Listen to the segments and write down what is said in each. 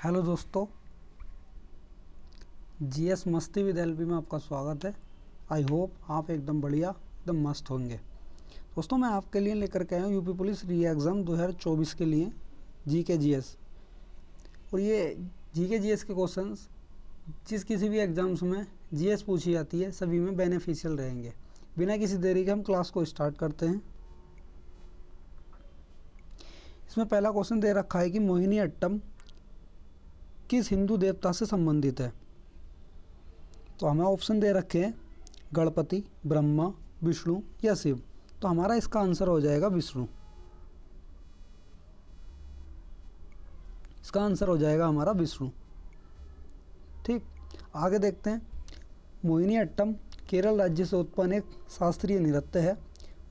Hello दोस्तों, GS मस्ती with LP में आपका स्वागत है। आई होप आप एकदम बढ़िया एकदम मस्त होंगे। दोस्तों, मैं आपके लिए लेकर के आया हूँ यूपी पुलिस री एग्ज़ाम 2024 के लिए जी के जीएस। और ये जी के जीएस के क्वेश्चंस जिस किसी भी एग्ज़ाम्स में जीएस पूछी जाती है सभी में बेनिफिशियल रहेंगे। बिना किसी देरी के हम क्लास को स्टार्ट करते हैं। इसमें पहला क्वेश्चन दे रखा है कि मोहिनी अट्टम किस हिंदू देवता से संबंधित है। तो हमें ऑप्शन दे रखे हैं गणपति, ब्रह्मा, विष्णु या शिव। तो हमारा इसका आंसर हो जाएगा विष्णु। इसका आंसर हो जाएगा हमारा विष्णु। ठीक, आगे देखते हैं। मोहिनी अट्टम केरल राज्य से उत्पन्न एक शास्त्रीय नृत्य है।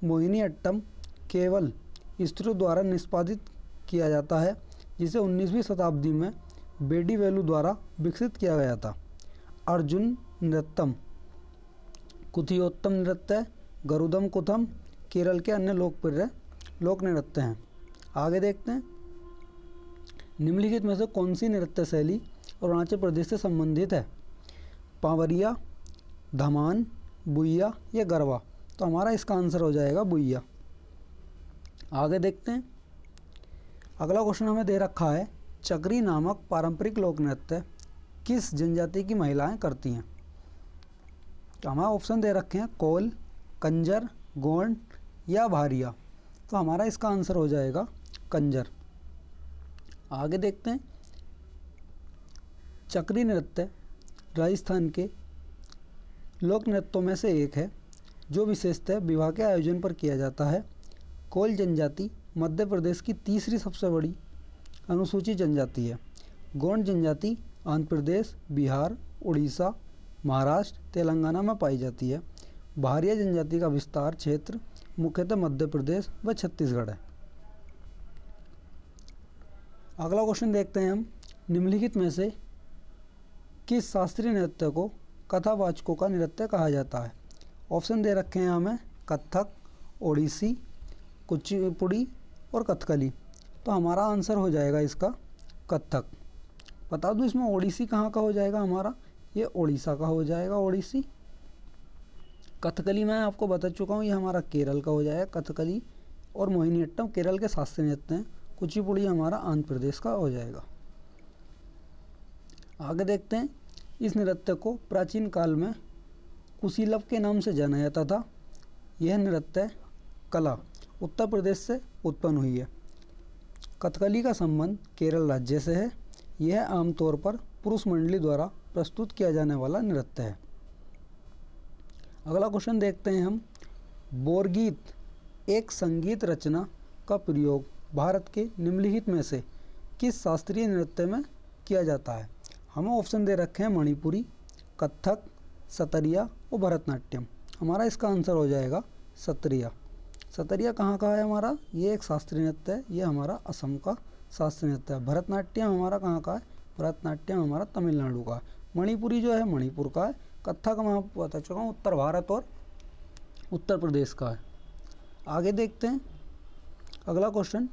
मोहिनी अट्टम केवल स्त्रियों द्वारा निष्पादित किया जाता है, जिसे 19वीं शताब्दी में बेडी वेलु द्वारा विकसित किया गया था। अर्जुन नृत्यम, कुथियोत्तम नृत्य, गरुदम कुथम केरल के अन्य लोकप्रिय लोक नृत्य हैं। आगे देखते हैं। निम्नलिखित में से कौन सी नृत्य शैली अरुणाचल प्रदेश से संबंधित है। पावरिया, धमान, बुइया या गरबा। तो हमारा इसका आंसर हो जाएगा बुइया। आगे देखते हैं। अगला क्वेश्चन हमें दे रखा है चक्री नामक पारंपरिक लोक नृत्य किस जनजाति की महिलाएं करती हैं। तो हमारा ऑप्शन दे रखे हैं कोल, कंजर, गोंड या भारिया। तो हमारा इसका आंसर हो जाएगा कंजर। आगे देखते हैं। चक्री नृत्य राजस्थान के लोक नृत्यों में से एक है, जो विशेषतः विवाह के आयोजन पर किया जाता है। कोल जनजाति मध्य प्रदेश की तीसरी सबसे बड़ी अनुसूचित जनजाति है। गोंड जनजाति आंध्र प्रदेश, बिहार, उड़ीसा, महाराष्ट्र, तेलंगाना में पाई जाती है। भारिया जनजाति का विस्तार क्षेत्र मुख्यतः मध्य प्रदेश व छत्तीसगढ़ है। अगला क्वेश्चन देखते हैं हम। निम्नलिखित में से किस शास्त्रीय नृत्य को कथावाचकों का नृत्य कहा जाता है। ऑप्शन दे रखे हैं हमें कथक, ओडिसी, कुचिपुड़ी और कथकली। तो हमारा आंसर हो जाएगा इसका कथक। बता दूं इसमें ओडिसी कहाँ का हो जाएगा हमारा, ये उड़ीसा का हो जाएगा ओडिसी। कथकली मैं आपको बता चुका हूँ, ये हमारा केरल का हो जाएगा कथकली। और मोहिनीअट्टम केरल के शास्त्रीय नृत्य हैं। कुचिपुड़ी हमारा आंध्र प्रदेश का हो जाएगा। आगे देखते हैं। इस नृत्य को प्राचीन काल में कुशीलव के नाम से जाना जाता था। यह नृत्य कला उत्तर प्रदेश से उत्पन्न हुई है। कथकली का संबंध केरल राज्य से है। यह आमतौर पर पुरुष मंडली द्वारा प्रस्तुत किया जाने वाला नृत्य है। अगला क्वेश्चन देखते हैं हम। बोरगीत एक संगीत रचना का प्रयोग भारत के निम्नलिखित में से किस शास्त्रीय नृत्य में किया जाता है। हमें ऑप्शन दे रखे हैं मणिपुरी, कथक, सतरिया और भरतनाट्यम। हमारा इसका आंसर हो जाएगा सतरिया। सतरिया कहाँ का है हमारा, ये एक शास्त्रीय नृत्य है। ये हमारा असम का शास्त्रीय नृत्य है। भरतनाट्यम हमारा कहाँ का है, भरतनाट्यम हमारा तमिलनाडु का है। मणिपुरी जो है मणिपुर का है। कथक मैं आपको बता चुका हूँ उत्तर भारत और उत्तर प्रदेश का है। आगे देखते हैं। अगला क्वेश्चन।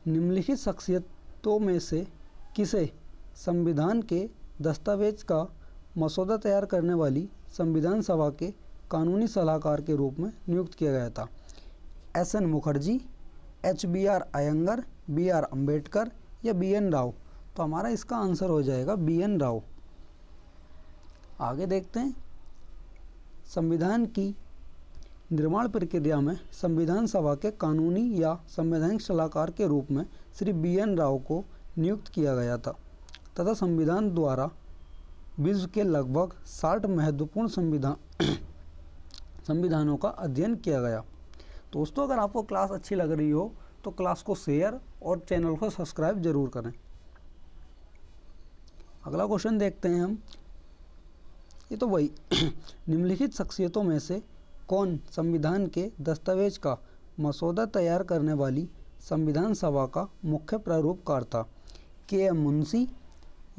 निम्नलिखित शख्सियतों में से किसे संविधान के दस्तावेज का मसौदा तैयार करने वाली संविधान सभा के कानूनी सलाहकार के रूप में नियुक्त किया गया था। SN. Mukherjee, H.B.R. Iyengar, B.R. Ambedkar या B.N. राव। तो हमारा इसका आंसर हो जाएगा B.N. राव। आगे देखते हैं। संविधान की निर्माण प्रक्रिया में संविधान सभा के कानूनी या संवैधानिक सलाहकार के रूप में श्री B.N. राव को नियुक्त किया गया था तथा संविधान द्वारा विश्व के लगभग 60 महत्वपूर्ण संविधानों का अध्ययन किया गया। दोस्तों, अगर आपको क्लास अच्छी लग रही हो तो क्लास को शेयर और चैनल को सब्सक्राइब जरूर करें। अगला क्वेश्चन देखते हैं हम। ये तो वही निम्नलिखित शख्सियतों में से कौन संविधान के दस्तावेज का मसौदा तैयार करने वाली संविधान सभा का मुख्य प्रारूपकार था। K.M. मुंशी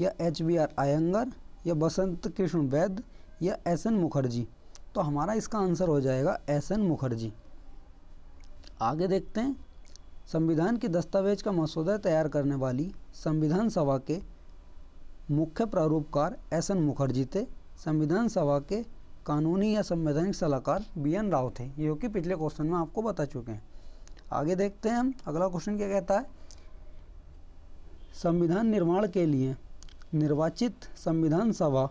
या H.B.R. अयंगर या बसंत कृष्ण वैद्य या एस.एन. मुखर्जी। तो हमारा इसका आंसर हो जाएगा एस.एन. मुखर्जी। आगे देखते हैं। संविधान के दस्तावेज का मसौदा तैयार करने वाली संविधान सभा के मुख्य प्रारूपकार एस.एन. मुखर्जी थे। संविधान सभा के कानूनी या संवैधानिक सलाहकार बी.एन. राव थे, ये कि पिछले क्वेश्चन में आपको बता चुके हैं। आगे देखते हैं हम अगला क्वेश्चन क्या कहता है। संविधान निर्माण के लिए निर्वाचित संविधान सभा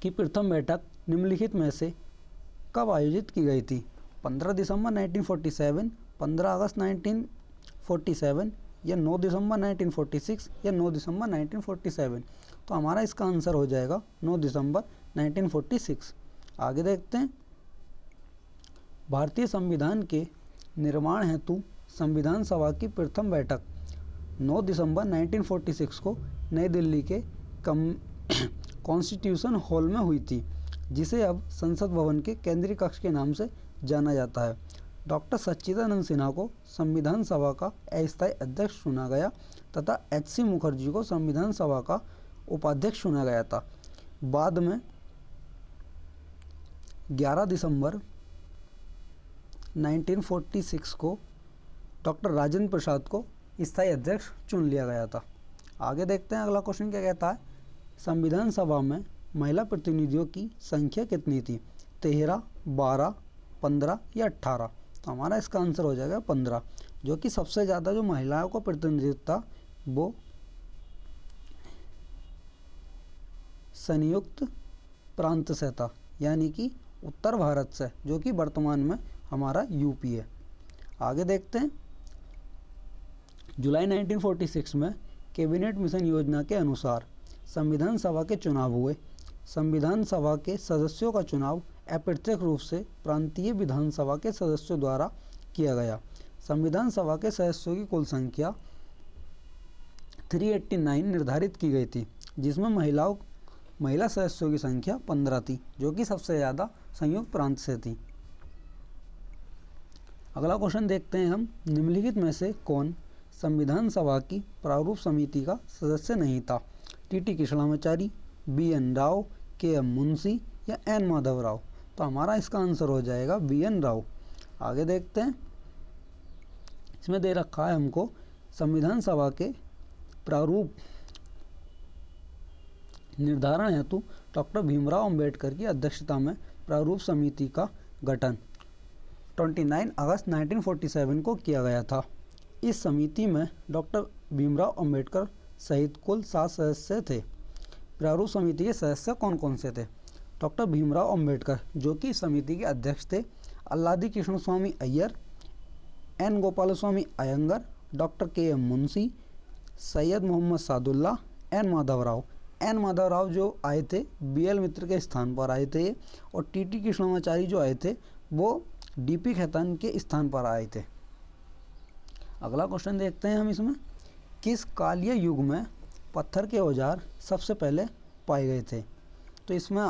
की प्रथम बैठक निम्नलिखित में से कब आयोजित की गई थी? 15 दिसंबर 1947, 15 अगस्त 1947 या 9 दिसंबर 1946 या 9 दिसंबर 1947। तो हमारा इसका आंसर हो जाएगा 9 दिसंबर 1946। आगे देखते हैं। भारतीय संविधान के निर्माण हेतु संविधान सभा की प्रथम बैठक 9 दिसंबर 1946 को नई दिल्ली के कॉन्स्टिट्यूशन हॉल में हुई थी, जिसे अब संसद भवन के केंद्रीय कक्ष के नाम से जाना जाता है। डॉक्टर सच्चिदानंद सिन्हा को संविधान सभा का अस्थायी अध्यक्ष चुना गया तथा एच.सी. मुखर्जी को संविधान सभा का उपाध्यक्ष चुना गया था। बाद में 11 दिसंबर 1946 को डॉक्टर राजेंद्र प्रसाद को स्थायी अध्यक्ष चुन लिया गया था। आगे देखते हैं अगला क्वेश्चन क्या कहता है। संविधान सभा में महिला प्रतिनिधियों की संख्या कितनी थी? 13, 12, 15 या 18। तो हमारा इसका आंसर हो जाएगा 15, जो कि सबसे ज़्यादा जो महिलाओं को प्रतिनिधित्व था वो संयुक्त प्रांत से था, यानी कि उत्तर भारत से, जो कि वर्तमान में हमारा यूपी है। आगे देखते हैं। जुलाई 1946 में कैबिनेट मिशन योजना के अनुसार संविधान सभा के चुनाव हुए। संविधान सभा के सदस्यों का चुनाव अप्रत्यक्ष रूप से प्रांतीय विधानसभा के सदस्यों द्वारा किया गया। संविधान सभा के सदस्यों की कुल संख्या 389 निर्धारित की गई थी, जिसमें महिला सदस्यों की संख्या 15 थी, जो कि सबसे ज़्यादा संयुक्त प्रांत से थी। अगला क्वेश्चन देखते हैं हम। निम्नलिखित में से कौन संविधान सभा की प्रारूप समिति का सदस्य नहीं था? TT. Krishnamachari, BN. Rao, KM. Munshi या एन. माधव राव। तो हमारा इसका आंसर हो जाएगा बी.एन. राव। आगे देखते हैं। इसमें दे रखा है हमको संविधान सभा के प्रारूप निर्धारण हेतु डॉक्टर भीमराव अंबेडकर की अध्यक्षता में प्रारूप समिति का गठन 29 अगस्त 1947 को किया गया था। इस समिति में डॉक्टर भीमराव अंबेडकर सहित कुल 7 सदस्य थे। प्रारूप समिति के सदस्य कौन कौन से थे? डॉक्टर भीमराव अंबेडकर, जो कि समिति के अध्यक्ष थे, Alladi Krishnaswami Ayyar, N. Gopalaswami Ayyangar, doctor K M. Munshi, Syed Mohammad Saadulla, N. Madhav Rao. N. Madhav Rao जो आए थे बी.एल. मित्र के स्थान पर आए थे, और टी.टी. कृष्णामाचारी जो आए थे वो डी.पी. खेतान के स्थान पर आए थे। अगला क्वेश्चन देखते हैं हम। इसमें किस कालीय युग में पत्थर के औजार सबसे पहले पाए गए थे? तो इसमें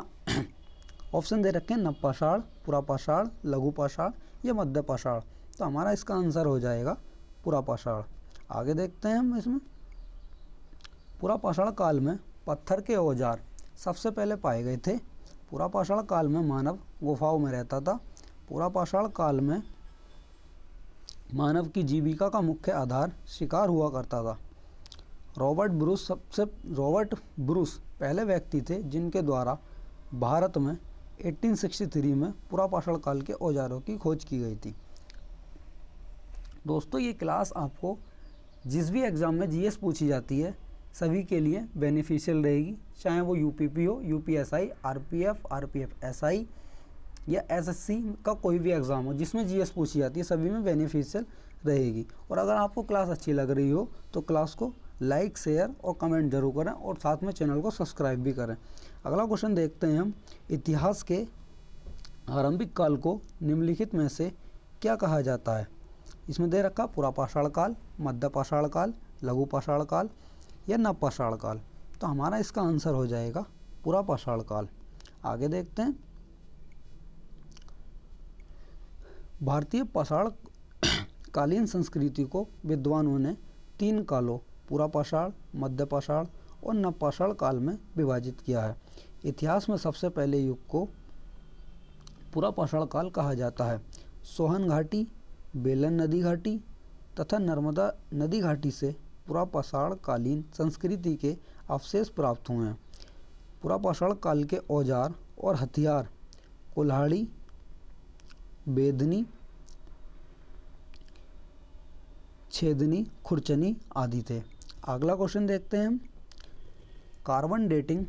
ऑप्शन दे रखे हैं नवपाषाण, पुरापाषाण, लघुपाषाण या मध्यपाषाण। तो हमारा इसका आंसर हो जाएगा पुरापाषाण। आगे देखते हैं हम। इसमें पुरापाषाण काल में पत्थर के औजार सबसे पहले पाए गए थे। पुरापाषाण काल में मानव गुफाओं में रहता था। पुरापाषाण काल में मानव की जीविका का मुख्य आधार शिकार हुआ करता था। रॉबर्ट ब्रूस पहले व्यक्ति थे जिनके द्वारा भारत में 1863 में पुरापाषाण काल के औजारों की खोज की गई थी। दोस्तों, ये क्लास आपको जिस भी एग्ज़ाम में जीएस पूछी जाती है सभी के लिए बेनिफिशियल रहेगी, चाहे वो यूपीपी हो, यूपीएसआई, आरपीएफ एसआई या एसएससी का कोई भी एग्ज़ाम हो जिसमें जीएस पूछी जाती है, सभी में बेनिफिशियल रहेगी। और अगर आपको क्लास अच्छी लग रही हो तो क्लास को लाइक, शेयर और कमेंट जरूर करें, और साथ में चैनल को सब्सक्राइब भी करें। अगला क्वेश्चन देखते हैं हम। इतिहास के आरंभिक काल को निम्नलिखित में से क्या कहा जाता है? इसमें दे रखा पुरापाषाण काल, मध्यपाषाण काल, लघुपाषाण काल या नवपाषाण काल। तो हमारा इसका आंसर हो जाएगा पुरापाषाण काल। आगे देखते हैं। भारतीय पाषाण कालीन संस्कृति को विद्वानों ने 3 कालों पुरापाषाण, मध्यपाषाण और नवपाषाण काल में विभाजित किया है। इतिहास में सबसे पहले युग को पुरापाषाण काल कहा जाता है। सोहन घाटी, बेलन नदी घाटी तथा नर्मदा नदी घाटी से पुरापाषाण कालीन संस्कृति के अवशेष प्राप्त हुए हैं। पुरापाषाण काल के औजार और हथियार कुल्हाड़ी, बेदनी, छेदनी, खुरचनी आदि थे। अगला क्वेश्चन देखते हैं हम। कार्बन डेटिंग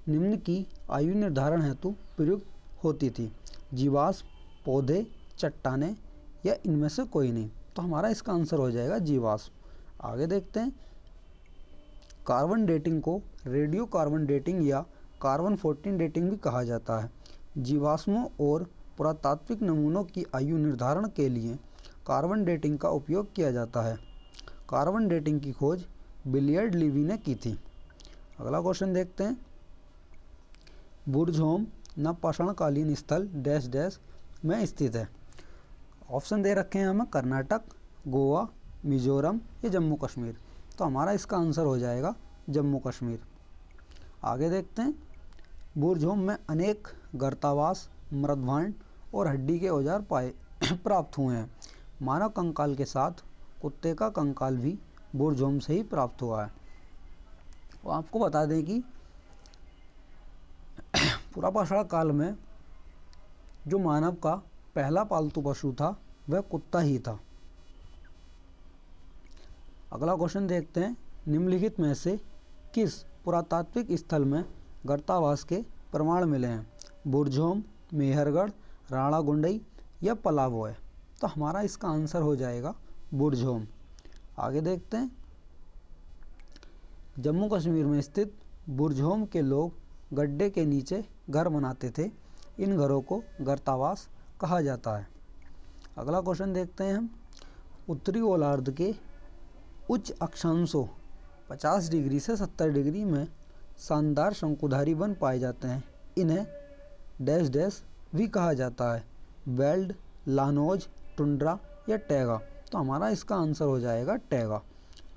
निम्न की आयु निर्धारण हेतु प्रयुक्त होती थी। जीवाश्म, पौधे, चट्टानें या इनमें से कोई नहीं। तो हमारा इसका आंसर हो जाएगा जीवाश्म। आगे देखते हैं। कार्बन डेटिंग को रेडियो कार्बन डेटिंग या कार्बन 14 डेटिंग भी कहा जाता है। जीवाश्मों और पुरातात्विक नमूनों की आयु निर्धारण के लिए कार्बन डेटिंग का उपयोग किया जाता है। कार्बन डेटिंग की खोज बिलियर्ड लीवी ने की थी। अगला क्वेश्चन देखते हैं। बुर्ज़होम नवपाषाणकालीन स्थल डैश डैश में स्थित है। ऑप्शन दे रखे हैं हमें कर्नाटक, गोवा, मिजोरम या जम्मू कश्मीर। तो हमारा इसका आंसर हो जाएगा जम्मू कश्मीर। आगे देखते हैं। बुर्ज़होम में अनेक गर्तावास, मृदभांड और हड्डी के औजार प्राप्त हुए हैं। मानव कंकाल के साथ कुत्ते का कंकाल भी बुर्ज़होम से ही प्राप्त हुआ है। तो आपको बता दें कि पुरापाषाण काल में जो मानव का पहला पालतू पशु था वह कुत्ता ही था। अगला क्वेश्चन देखते हैं। निम्नलिखित में से किस पुरातात्विक स्थल में गर्तावास के प्रमाण मिले हैं? बुर्ज़होम, मेहरगढ़, राणागुंडई या पलावोय। तो हमारा इसका आंसर हो जाएगा बुर्ज़होम। आगे देखते हैं। जम्मू कश्मीर में स्थित बुर्ज़होम के लोग गड्ढे के नीचे घर बनाते थे। इन घरों को गर्तावास कहा जाता है। अगला क्वेश्चन देखते हैं हम। उत्तरी गोलार्ध के उच्च अक्षांशों 50 डिग्री से 70 डिग्री में शानदार शंकुधारी वन पाए जाते हैं। इन्हें डैश डैश भी कहा जाता है। वेल्ड, लानोज, टुंड्रा या टैगा। तो हमारा इसका आंसर हो जाएगा टैगा।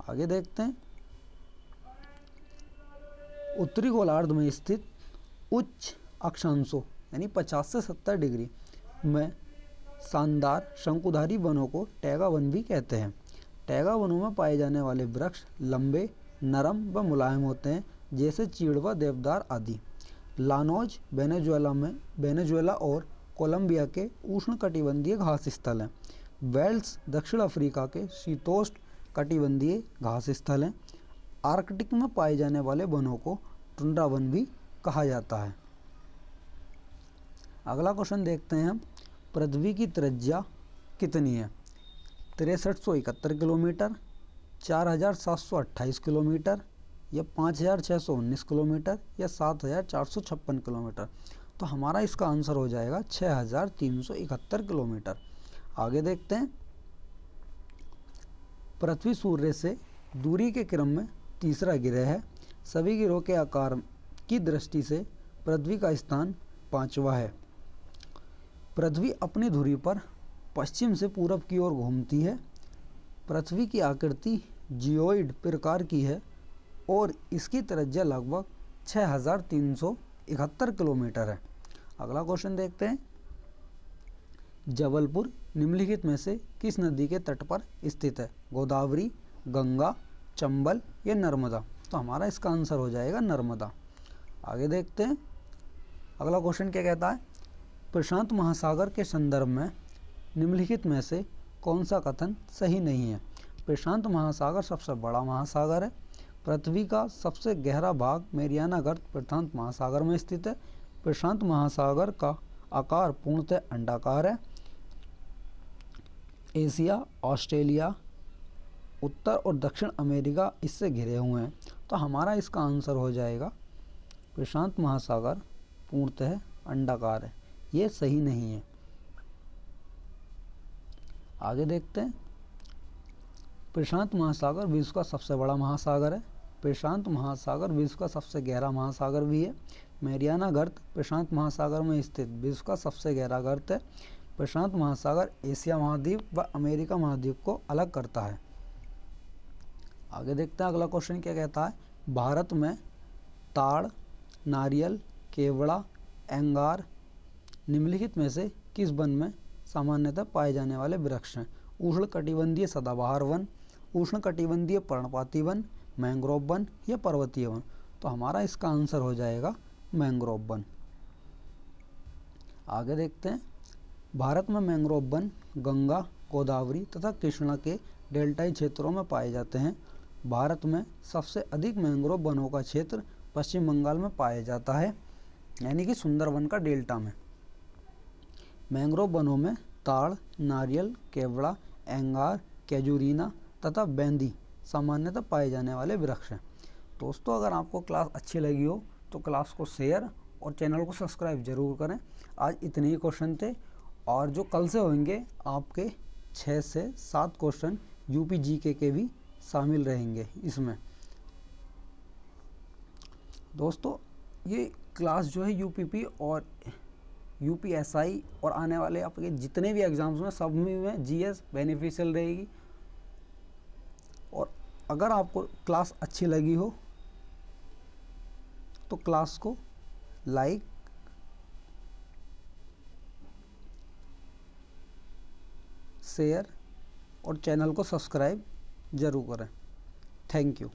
आगे देखते हैं। उत्तरी गोलार्ध में स्थित उच्च अक्षांशों यानी 50 से 70 डिग्री में शानदार शंकुधारी वनों को टैगा वन भी कहते हैं। टैगा वनों में पाए जाने वाले वृक्ष लंबे, नरम व मुलायम होते हैं, जैसे चीड़ व देवदार आदि। लानोज वेनेजुएला और कोलंबिया के उष्णकटिबंधीय घास स्थल हैं। वेल्स दक्षिण अफ्रीका के शीतोष्ण कटिबंधीय घास स्थल हैं। आर्कटिक में पाए जाने वाले वनों को टुंड्रा वन भी कहा जाता है। अगला क्वेश्चन देखते हैं हम। पृथ्वी की त्रिज्या कितनी है? 6371 किलोमीटर, 4728 किलोमीटर या 5619 किलोमीटर या 7456 किलोमीटर। तो हमारा इसका आंसर हो जाएगा 6371 किलोमीटर। आगे देखते हैं। पृथ्वी सूर्य से दूरी के क्रम में तीसरा ग्रह है। सभी ग्रहों के आकार की दृष्टि से पृथ्वी का स्थान 5वां है। पृथ्वी अपनी धुरी पर पश्चिम से पूरब की ओर घूमती है। पृथ्वी की आकृति जियोइड प्रकार की है और इसकी त्रिज्या लगभग 6371 किलोमीटर है। अगला क्वेश्चन देखते हैं। जबलपुर निम्नलिखित में से किस नदी के तट पर स्थित है? गोदावरी, गंगा, चंबल या नर्मदा। तो हमारा इसका आंसर हो जाएगा नर्मदा। आगे देखते हैं। अगला क्वेश्चन क्या कहता है? प्रशांत महासागर के संदर्भ में निम्नलिखित में से कौन सा कथन सही नहीं है? प्रशांत महासागर सबसे बड़ा महासागर है। पृथ्वी का सबसे गहरा भाग मैरियाना गर्त प्रशांत महासागर में स्थित है। प्रशांत महासागर का आकार पूर्णतः अंडाकार है। एशिया, ऑस्ट्रेलिया, उत्तर और दक्षिण अमेरिका इससे घिरे हुए हैं। तो हमारा इसका आंसर हो जाएगा प्रशांत महासागर पूर्णतः अंडाकार है। ये सही नहीं है। आगे देखते हैं। प्रशांत महासागर विश्व का सबसे बड़ा महासागर है। प्रशांत महासागर विश्व का सबसे गहरा महासागर भी है। मैरियाना गर्त प्रशांत महासागर में स्थित विश्व का सबसे गहरा गर्त है। प्रशांत महासागर एशिया महाद्वीप व अमेरिका महाद्वीप को अलग करता है। आगे देखते हैं। अगला क्वेश्चन क्या कहता है? भारत में ताड़, नारियल, केवड़ा, एंगार निम्नलिखित में से किस वन में सामान्यतः पाए जाने वाले वृक्ष हैं? उष्णकटिबंधीय सदाबहार वन, उष्णकटिबंधीय पर्णपाती वन, मैंग्रोव वन या पर्वतीय वन? तो हमारा इसका आंसर हो जाएगा मैंग्रोव वन। आगे देखते हैं। भारत में मैंग्रोव वन गंगा, गोदावरी तथा कृष्णा के डेल्टाई क्षेत्रों में पाए जाते हैं। भारत में सबसे अधिक मैंग्रोव वनों का क्षेत्र पश्चिम बंगाल में पाया जाता है, यानी कि सुंदरवन का डेल्टा में। मैंग्रोव वनों में ताड़, नारियल, केवड़ा, एंगार, कैजुरीना तथा बेंदी सामान्यतः पाए जाने वाले वृक्ष हैं। दोस्तों, अगर आपको क्लास अच्छी लगी हो तो क्लास को शेयर और चैनल को सब्सक्राइब जरूर करें। आज इतने ही क्वेश्चन थे, और जो कल से होंगे आपके 6 से 7 क्वेश्चन यूपी जीके के भी शामिल रहेंगे इसमें। दोस्तों, ये क्लास जो है यूपीपी और यूपीएसआई और आने वाले आपके जितने भी एग्जाम्स में सब में जीएस बेनिफिशियल रहेगी। और अगर आपको क्लास अच्छी लगी हो तो क्लास को लाइक, शेयर और चैनल को सब्सक्राइब जरूर करें। Thank you.